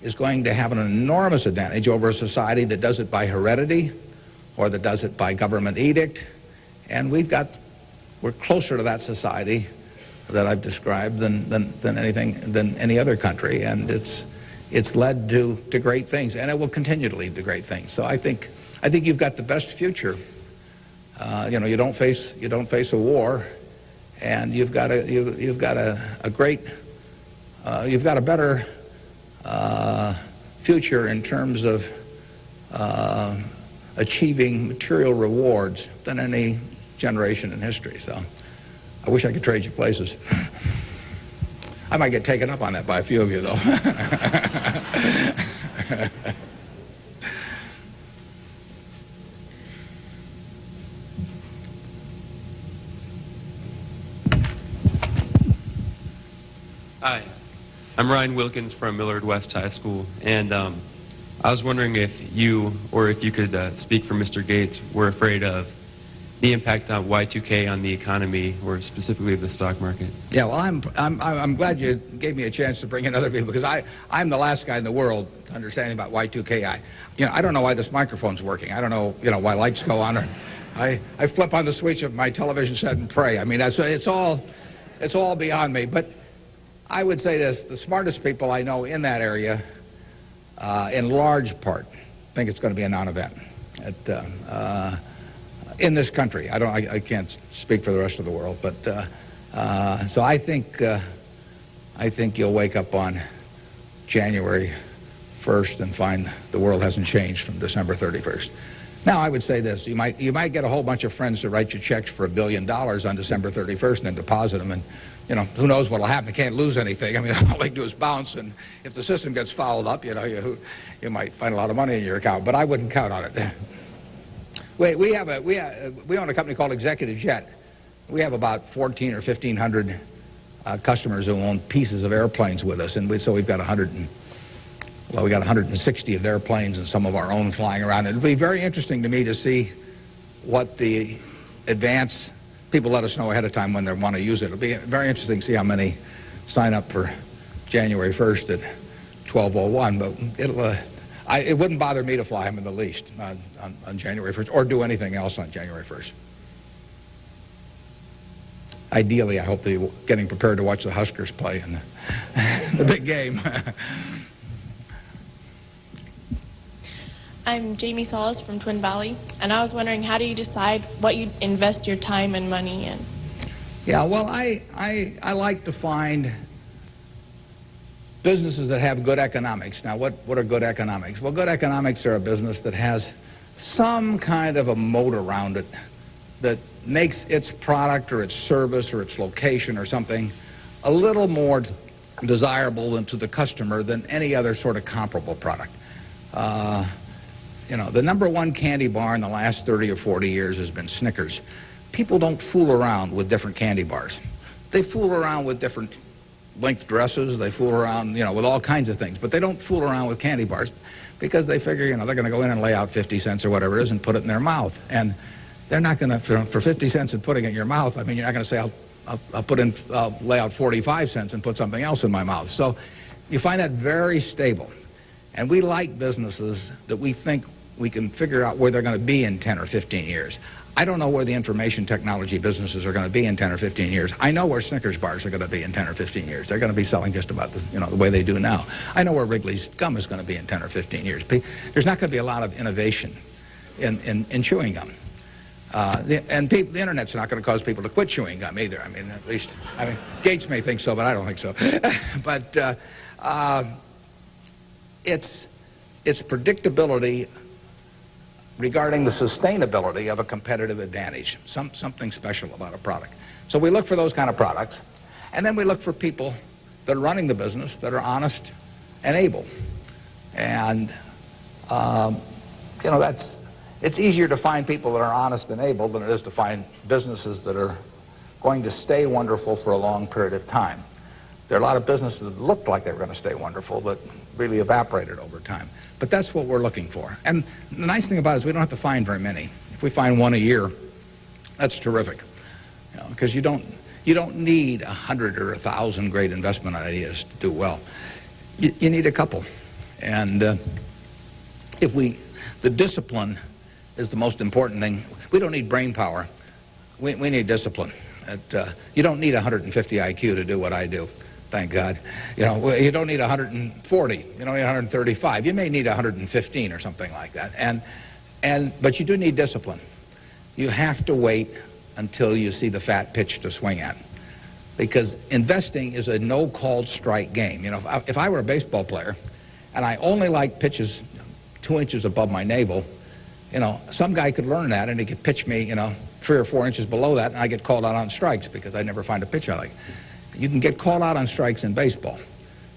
is going to have an enormous advantage over a society that does it by heredity or that does it by government edict. And we're closer to that society that I've described than any other country, and it's led to great things, and it will continue to lead to great things. So I think you've got the best future. You don't face a war, and you've got a better future in terms of achieving material rewards than any generation in history. So I wish I could trade you places. I might get taken up on that by a few of you, though. Hi, I'm Ryan Wilkins from Millard West High School, and I was wondering if you, or if you could speak for Mr. Gates, were afraid of the impact on Y2K on the economy, or specifically the stock market. Yeah, well, I'm glad you gave me a chance to bring in other people, because I'm the last guy in the world to understand about Y2K. I don't know why this microphone's working. I don't know, why lights go on. Or I flip on the switch of my television set and pray. I mean, it's all beyond me. But I would say this: the smartest people I know in that area, in large part, think it's going to be a non-event. In this country. I can't speak for the rest of the world, but so I think you'll wake up on January 1st and find the world hasn't changed from December 31st. Now, I would say this: you might get a whole bunch of friends to write you checks for $1 billion on December 31st and then deposit them, and who knows what'll happen? You can't lose anything. I mean, all they do is bounce, and if the system gets fouled up, you might find a lot of money in your account. But I wouldn't count on it. We own a company called Executive Jet. We have about 1,400 or 1,500 customers who own pieces of airplanes with us, and so we've got 160 of their planes and some of our own flying around. It'll be very interesting to me to see what the advance people let us know ahead of time when they want to use it. It'll be very interesting to see how many sign up for January 1st at 12:01, but it wouldn't bother me to fly them in the least on January 1st or do anything else on January 1st. Ideally, I hope they're getting prepared to watch the Huskers play in the big game. I'm Jamie Solis from Twin Valley, and I was wondering, how do you decide what you invest your time and money in? Yeah, well, I like to find businesses that have good economics. Now, what are good economics? Well, good economics are a business that has some kind of a moat around it that makes its product or its service or its location or something a little more desirable to the customer than any other sort of comparable product. The #1 candy bar in the last 30 or 40 years has been Snickers. People don't fool around with different candy bars. They fool around with different length dresses, they fool around, with all kinds of things, but they don't fool around with candy bars because they figure, they're going to go in and lay out 50 cents or whatever it is and put it in their mouth. And they're not going to, for 50 cents and putting it in your mouth, I mean, you're not going to say, I'll lay out 45 cents and put something else in my mouth. So you find that very stable. And we like businesses that we think we can figure out where they're going to be in 10 or 15 years. I don't know where the information technology businesses are going to be in 10 or 15 years. I know where Snickers bars are going to be in 10 or 15 years. They're going to be selling just about the way they do now. I know where Wrigley's gum is going to be in 10 or 15 years. There's not going to be a lot of innovation in chewing gum. The internet's not going to cause people to quit chewing gum either. Gates may think so, but I don't think so. But it's predictability regarding the sustainability of a competitive advantage, something special about a product. So we look for those kind of products, and then we look for people that are running the business that are honest and able. And, you know, it's easier to find people that are honest and able than it is to find businesses that are going to stay wonderful for a long period of time. There are a lot of businesses that looked like they were going to stay wonderful that really evaporated over time. But that's what we're looking for. And the nice thing about it is we don't have to find very many. If we find one a year, that's terrific. You know, because you don't need 100 or 1,000 great investment ideas to do well. You need a couple. And the discipline is the most important thing. We don't need brain power. We need discipline. You don't need 150 IQ to do what I do. Thank God. You know, you don't need 140. You don't need 135. You may need 115 or something like that. But you do need discipline. You have to wait until you see the fat pitch to swing at. Because investing is a no-called strike game. You know, if I were a baseball player and I only liked pitches 2 inches above my navel, you know, some guy could learn that and he could pitch me, you know, 3 or 4 inches below that, and I get called out on strikes because I never find a pitch I like. You can get called out on strikes in baseball.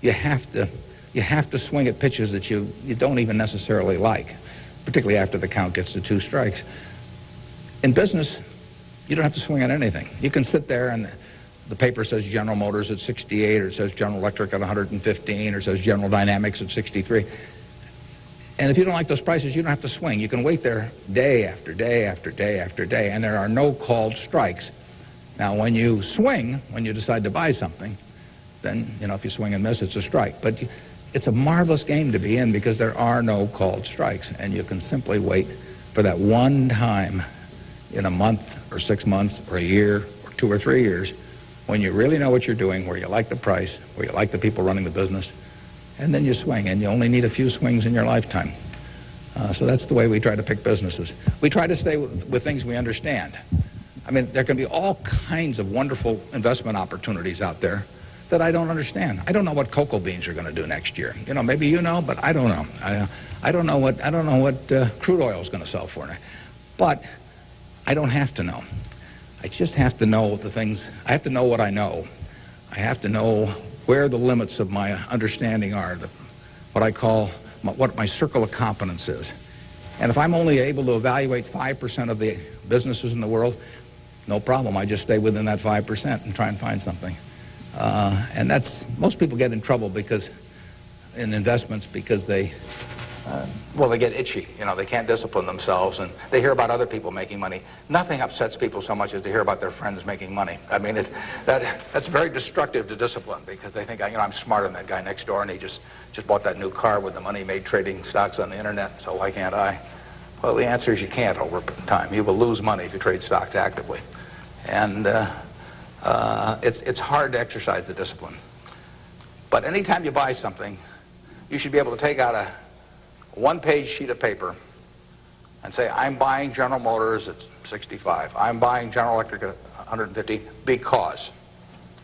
You have to swing at pitches that you don't even necessarily like, particularly after the count gets to 2 strikes. In business, you don't have to swing at anything. You can sit there and the paper says General Motors at 68, or it says General Electric at 115, or it says General Dynamics at 63. And if you don't like those prices, you don't have to swing. You can wait there day after day after day after day, and there are no called strikes. Now, when you swing, when you decide to buy something, then, you know, if you swing and miss, it's a strike. But it's a marvelous game to be in because there are no called strikes, and you can simply wait for that one time in a month or 6 months or a year or 2 or 3 years when you really know what you're doing, where you like the price, where you like the people running the business, and then you swing, and you only need a few swings in your lifetime. So that's the way we try to pick businesses. We try to stay with things we understand. I mean, there can be all kinds of wonderful investment opportunities out there that I don't understand. I don't know what cocoa beans are going to do next year. You know, maybe you know, but I don't know. I don't know what crude oil is going to sell for. But I don't have to know. I just have to know the things. I have to know what I know. I have to know where the limits of my understanding are, what I call what my circle of competence is. And if I'm only able to evaluate 5% of the businesses in the world, no problem. I just stay within that 5% and try and find something. And that's, most people get in trouble because, in investments, because they get itchy. You know, they can't discipline themselves, and they hear about other people making money. Nothing upsets people so much as to hear about their friends making money. I mean, that's very destructive to discipline because they think, you know, I'm smarter than that guy next door, and he just bought that new car with the money he made trading stocks on the internet, so why can't I? Well, the answer is you can't over time. You will lose money if you trade stocks actively. And it's hard to exercise the discipline. But anytime you buy something, you should be able to take out a one-page sheet of paper and say, I'm buying General Motors at 65. I'm buying General Electric at 150 because.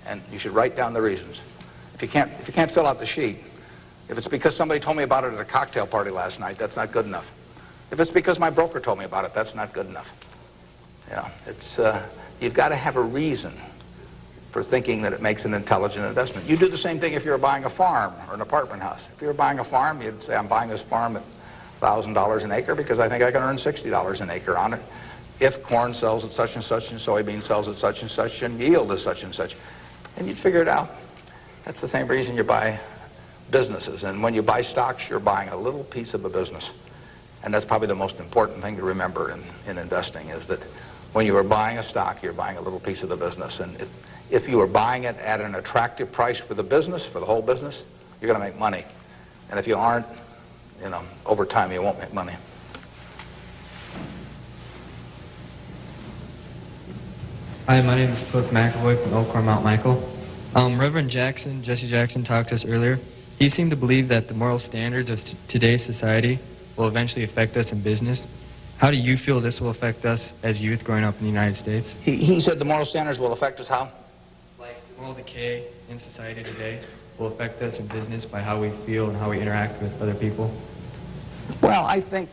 And you should write down the reasons. If you can't fill out the sheet, if it's because somebody told me about it at a cocktail party last night, that's not good enough. If it's because my broker told me about it, that's not good enough. You know, it's you've got to have a reason for thinking that it makes an intelligent investment. You do the same thing if you're buying a farm or an apartment house. If you're buying a farm, you'd say, I'm buying this farm at $1,000 an acre because I think I can earn $60 an acre on it if corn sells at such and such and soybean sells at such and yield is such and such. And you'd figure it out. That's the same reason you buy businesses. And when you buy stocks, you're buying a little piece of a business. And that's probably the most important thing to remember in investing is that when you are buying a stock, you're buying a little piece of the business. And if you are buying it at an attractive price for the business, for the whole business, you're going to make money. And if you aren't, you know, over time you won't make money. Hi, my name is Cliff McAvoy from Elkhorn Mount Michael. Reverend Jesse Jackson, talked to us earlier. He seemed to believe that the moral standards of today's society will eventually affect us in business. How do you feel this will affect us as youth growing up in the United States? He said the moral standards will affect us how? Like moral decay in society today. will affect us in business by how we feel and how we interact with other people? Well, I think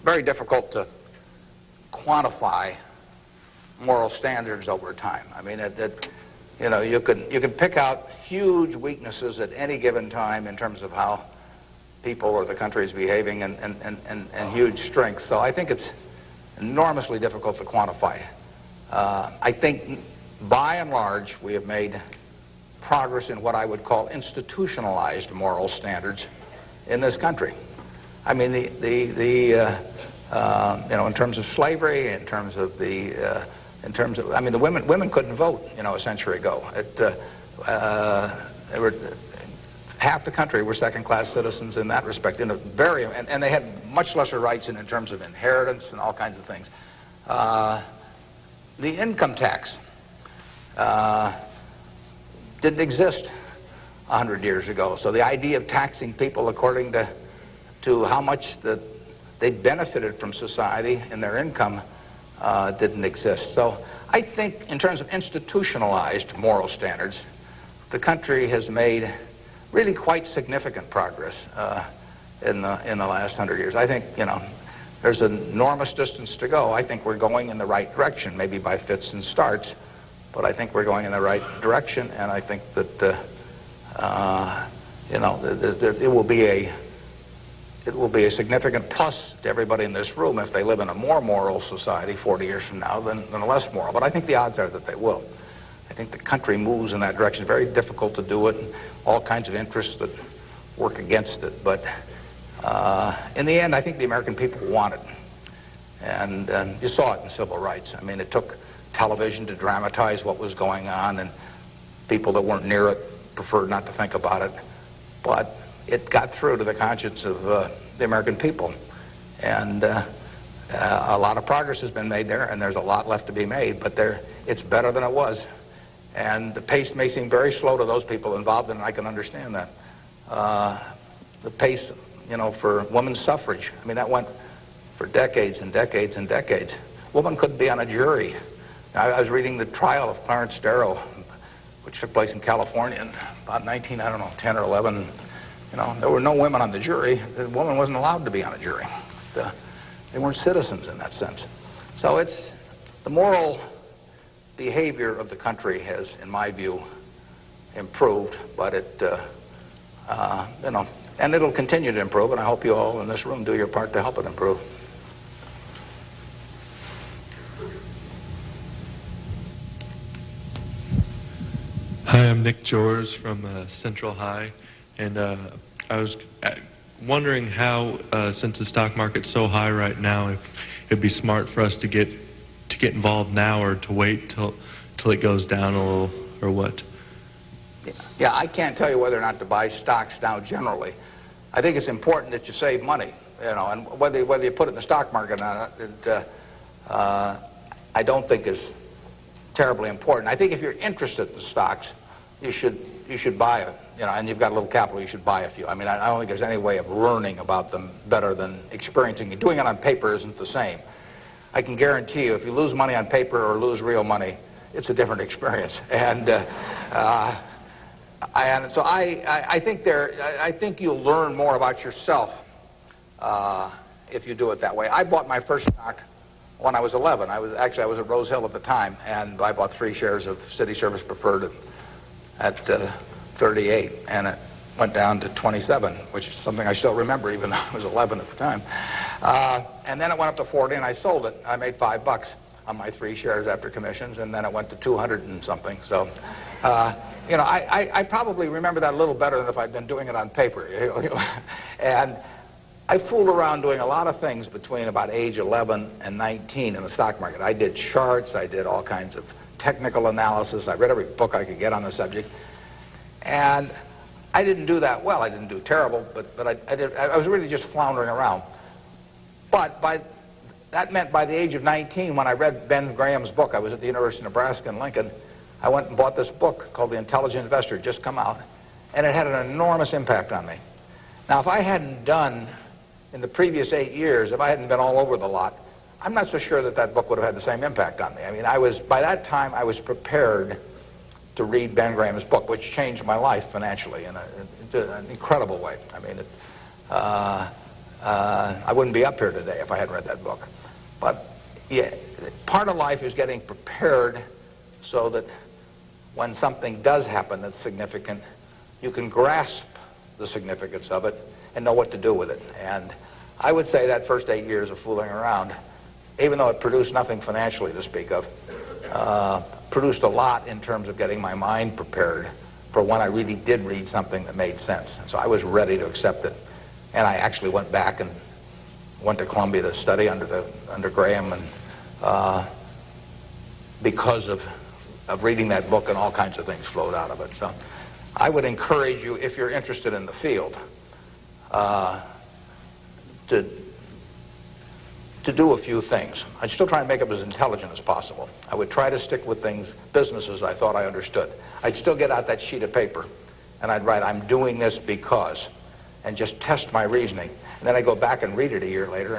very difficult to quantify moral standards over time. I mean, you know, you can pick out huge weaknesses at any given time in terms of how people or the country is behaving, and huge strengths. So I think it's enormously difficult to quantify. I think by and large we have made progress in what I would call institutionalized moral standards in this country. I mean, you know, in terms of slavery, in terms of I mean, the women couldn't vote, you know, a century ago. Half the country were second-class citizens in that respect, and they had much lesser rights in terms of inheritance and all kinds of things. The income tax didn't exist 100 years ago, so the idea of taxing people according to how much they benefited from society and their income didn't exist. So I think in terms of institutionalized moral standards, the country has made really quite significant progress in the last 100 years. I think, you know, there's an enormous distance to go. I think we're going in the right direction, maybe by fits and starts, but I think we're going in the right direction, and I think that you know, it will be a significant plus to everybody in this room if they live in a more moral society 40 years from now than a less moral. But I think the odds are that they will. I think the country moves in that direction. It's very difficult to do it, and all kinds of interests that work against it. But in the end, I think the American people want it. And you saw it in civil rights. I mean, it took television to dramatize what was going on, and people that weren't near it preferred not to think about it. But it got through to the conscience of the American people. And a lot of progress has been made there, and there's a lot left to be made, but it's better than it was. And the pace may seem very slow to those people involved, and I can understand that. The pace, you know, for women's suffrage, I mean, that went for decades and decades and decades. Women couldn't be on a jury. I was reading the trial of Clarence Darrow, which took place in California in about 10 or 11. You know, there were no women on the jury. The woman wasn't allowed to be on a jury. They weren't citizens in that sense. So it's the moral behavior of the country has, in my view, improved, but you know, and it'll continue to improve, and I hope you all in this room do your part to help it improve. Hi, I'm Nick Jors from Central High, and I was wondering how, since the stock market's so high right now, if it'd be smart for us to get involved now, or to wait till it goes down a little, or what? Yeah, I can't tell you whether or not to buy stocks now generally. I think it's important that you save money, you know, and whether you put it in the stock market or not, I don't think is terribly important. I think if you're interested in stocks, you should buy it, you know, and you've got a little capital, you should buy a few. I mean, I don't think there's any way of learning about them better than experiencing it. Doing it on paper isn't the same. I can guarantee you, if you lose money on paper or lose real money, it's a different experience. And so I think you'll learn more about yourself if you do it that way. I bought my first stock when I was 11. I was at Rose Hill at the time, and I bought 3 shares of City Service Preferred at 38, and it went down to 27, which is something I still remember, even though I was 11 at the time. And then it went up to 40, and I sold it. I made $5 on my 3 shares after commissions, and then it went to 200 and something. So, you know, I probably remember that a little better than if I'd been doing it on paper. And I fooled around doing a lot of things between about age 11 and 19 in the stock market. I did charts, I did all kinds of technical analysis, I read every book I could get on the subject, and I didn't do that well. I didn't do terrible, but I was really just floundering around. But that meant by the age of 19, when I read Ben Graham's book, I was at the University of Nebraska in Lincoln, I went and bought this book called The Intelligent Investor. It just come out, and it had an enormous impact on me. Now, if I hadn't done, in the previous 8 years, if I hadn't been all over the lot, I'm not so sure that book would have had the same impact on me. I mean, by that time, I was prepared to read Ben Graham's book, which changed my life financially in an incredible way. I mean, I wouldn't be up here today if I hadn't read that book. But yeah, part of life is getting prepared so that when something does happen that's significant, you can grasp the significance of it and know what to do with it. And I would say that first 8 years of fooling around, even though it produced nothing financially to speak of, produced a lot in terms of getting my mind prepared for when I really did read something that made sense. So I was ready to accept it. And I actually went back and went to Columbia to study under Graham, and because of reading that book, and all kinds of things flowed out of it. So I would encourage you, if you're interested in the field, to do a few things. I'd still try and make it as intelligent as possible. I would try to stick with businesses I thought I understood. I'd still get out that sheet of paper, and I'd write, I'm doing this because, and just test my reasoning. And then I'd go back and read it a year later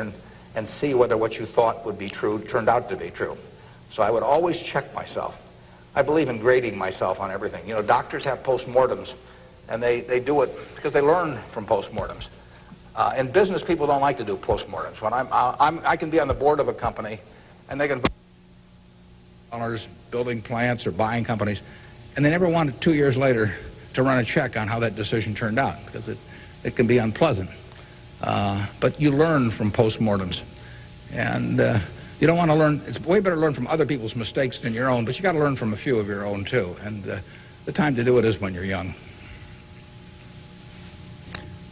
and see whether what you thought would be true turned out to be true. So I would always check myself. I believe in grading myself on everything. You know, doctors have postmortems, and they do it because they learn from postmortems. In business, people don't like to do postmortems. When I can be on the board of a company, and they can building plants or buying companies, and they never wanted 2 years later to run a check on how that decision turned out, because it can be unpleasant. But you learn from postmortems, and you don't want to learn. It's way better to learn from other people's mistakes than your own, but you got to learn from a few of your own too. And the time to do it is when you're young.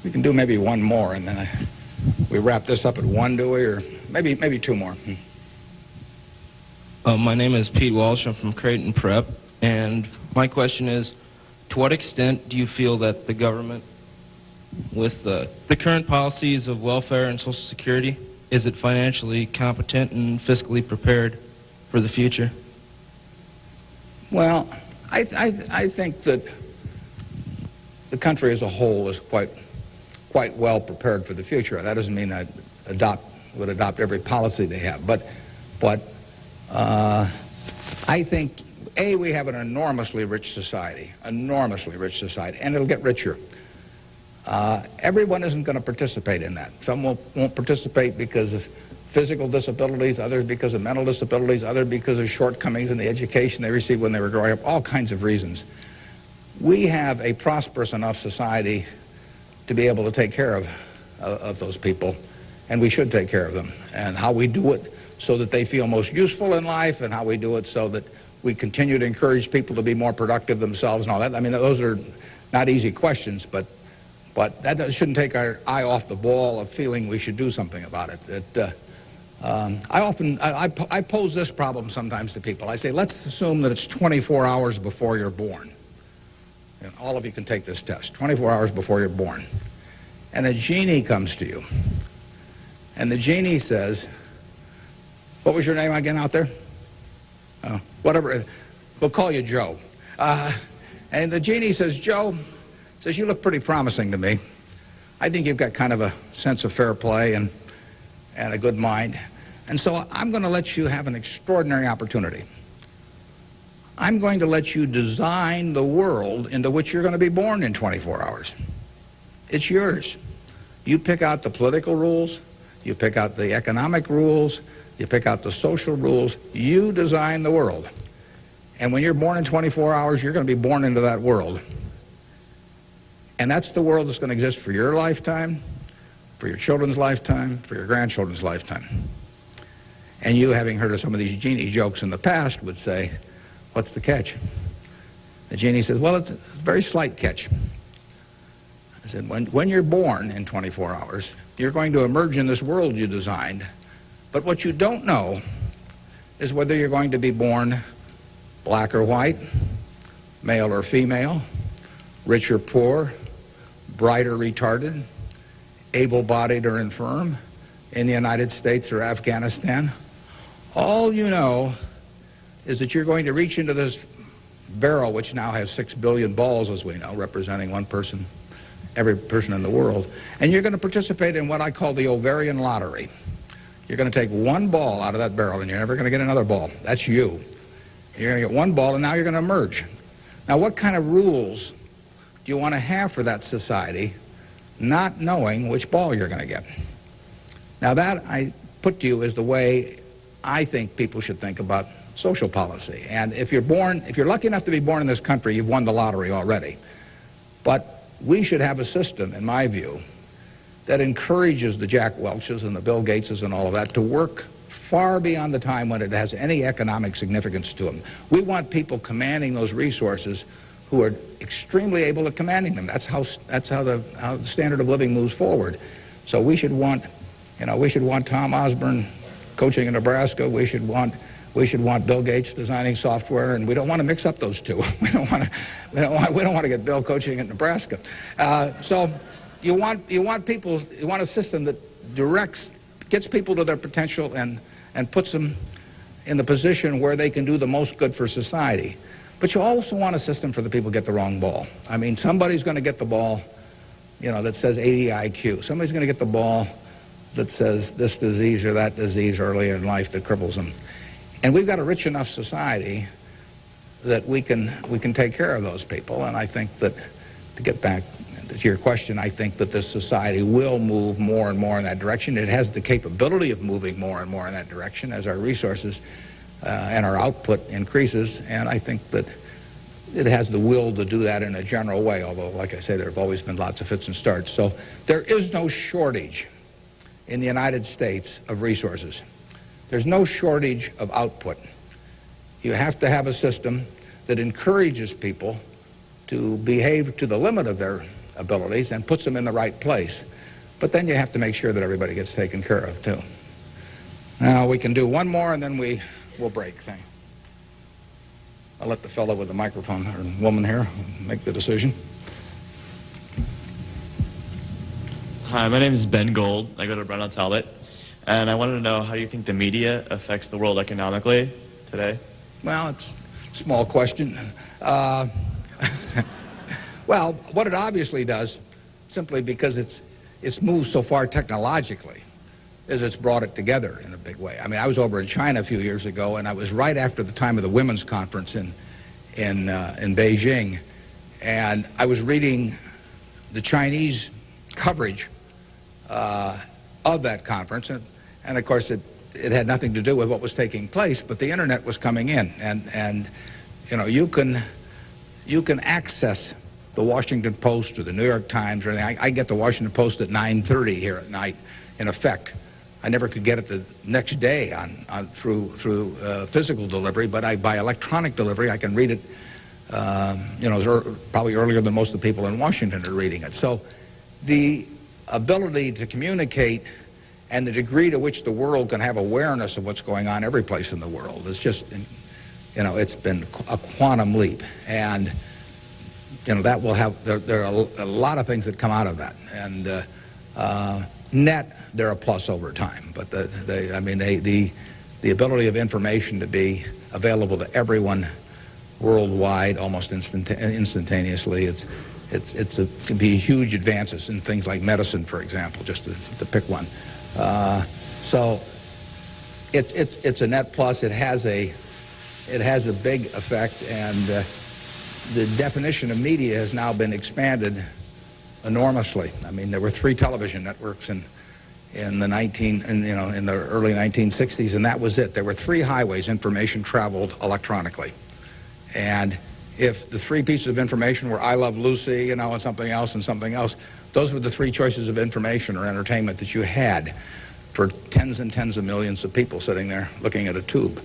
We can do maybe one more, and then we wrap this up at one, do we? Or maybe two more. My name is Pete Walsh. I'm from Creighton Prep, and my question is, to what extent do you feel that the government, with the current policies of welfare and Social Security, is it financially competent and fiscally prepared for the future? Well, I think that the country as a whole is quite well prepared for the future. That doesn't mean I would adopt every policy they have, but I think, we have an enormously rich society, and it'll get richer. Everyone isn't going to participate in that. Some won't participate because of physical disabilities, others because of mental disabilities, others because of shortcomings in the education they received when they were growing up, all kinds of reasons. We have a prosperous enough society to be able to take care of those people, and we should take care of them. And how we do it so that they feel most useful in life, and how we do it so that we continue to encourage people to be more productive themselves and all that. I mean, those are not easy questions, but that shouldn't take our eye off the ball of feeling we should do something about it. I pose this problem sometimes to people. I say, let's assume that it's 24 hours before you're born. And all of you can take this test, 24 hours before you're born. And a genie comes to you. And the genie says, what was your name again out there? Whatever, we'll call you Joe. And the genie says, Joe, says, you look pretty promising to me. I think you've got kind of a sense of fair play and a good mind. And so I'm going to let you have an extraordinary opportunity. I'm going to let you design the world into which you're going to be born in 24 hours. It's yours. You pick out the political rules, you pick out the economic rules, you pick out the social rules, you design the world. And when you're born in 24 hours, you're going to be born into that world. And that's the world that's going to exist for your lifetime, for your children's lifetime, for your grandchildren's lifetime. And you, having heard of some of these genie jokes in the past, would say, what's the catch? The genie says, well, it's a very slight catch. I said, when you're born in 24 hours, you're going to emerge in this world you designed, but what you don't know is whether you're going to be born black or white, male or female, rich or poor, bright or retarded, able-bodied or infirm, in the United States or Afghanistan. All you know is that you're going to reach into this barrel, which now has 6 billion balls, as we know, representing one person, every person in the world, and you're going to participate in what I call the ovarian lottery. You're going to take one ball out of that barrel, and you're never going to get another ball. That's you. You're going to get one ball, and now you're going to emerge. Now, what kind of rules do you want to have for that society, not knowing which ball you're going to get? Now, that I put to you is the way I think people should think about social policy. And if you're lucky enough to be born in this country, you've won the lottery already. But we should have a system, in my view, that encourages the Jack Welches and the Bill Gateses and all of that to work far beyond the time when it has any economic significance to them. We want people commanding those resources who are extremely able at commanding them. That's how the standard of living moves forward. So we should want, Tom Osborne coaching in Nebraska. We should want Bill Gates designing software, and we don't want to mix up those two. We don't want to get Bill coaching in Nebraska. So you want a system that gets people to their potential and puts them in the position where they can do the most good for society. But you also want a system for the people who get the wrong ball. I mean, somebody's going to get the ball, that says 80 IQ. Somebody's going to get the ball that says this disease or that disease early in life that cripples them. And we've got a rich enough society that we can take care of those people. And I think that, to get back to your question, I think that this society will move more and more in that direction. It has the capability of moving more and more in that direction as our resources and our output increases. And I think that it has the will to do that in a general way, although, like I say, there have always been lots of fits and starts. So there is no shortage in the United States of resources. There's no shortage of output. You have to have a system that encourages people to behave to the limit of their abilities and puts them in the right place. But then you have to make sure that everybody gets taken care of, too. Now, we can do one more, and then we'll break. I'll let the fellow with the microphone, or woman here, make the decision. Hi, my name is Ben Gold. I go to Brown Talbot. And I wanted to know, how do you think the media affects the world economically today? Well, it's a small question. Well, what it obviously does, simply because it's moved so far technologically, is it's brought it together in a big way. I mean, I was over in China a few years ago, and I was right after the time of the women's conference in Beijing, and I was reading the Chinese coverage of that conference, and of course it had nothing to do with what was taking place, but the internet was coming in, and you can access the Washington Post or the New York Times or anything. I get the Washington Post at 9:30 here at night. In effect, I never could get it the next day through physical delivery, but by electronic delivery I can read it. Probably earlier than most of the people in Washington are reading it. So the ability to communicate and the degree to which the world can have awareness of what's going on every place in the world is just, it's been a quantum leap. And, that will have, there are a lot of things that come out of that. And net, they're a plus over time. But the ability of information to be available to everyone worldwide almost instantaneously, it can be huge advances in things like medicine, for example, just to pick one. So it's a net plus. It has a big effect, and the definition of media has now been expanded enormously. I mean, there were 3 television networks in the early 1960s, and that was it. There were 3 highways information traveled electronically, and if the 3 pieces of information were I Love Lucy, and something else and something else, those were the 3 choices of information or entertainment that you had for tens and tens of millions of people sitting there looking at a tube.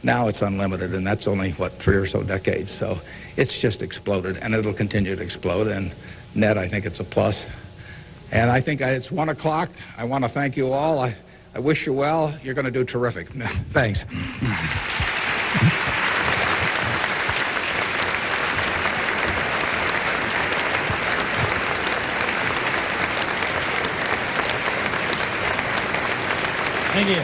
Now it's unlimited, and that's only, 3 or so decades. So it's just exploded, and it'll continue to explode. And net, I think it's a plus. And I think it's 1 o'clock. I want to thank you all. I wish you well. You're going to do terrific. Thanks. Thank you.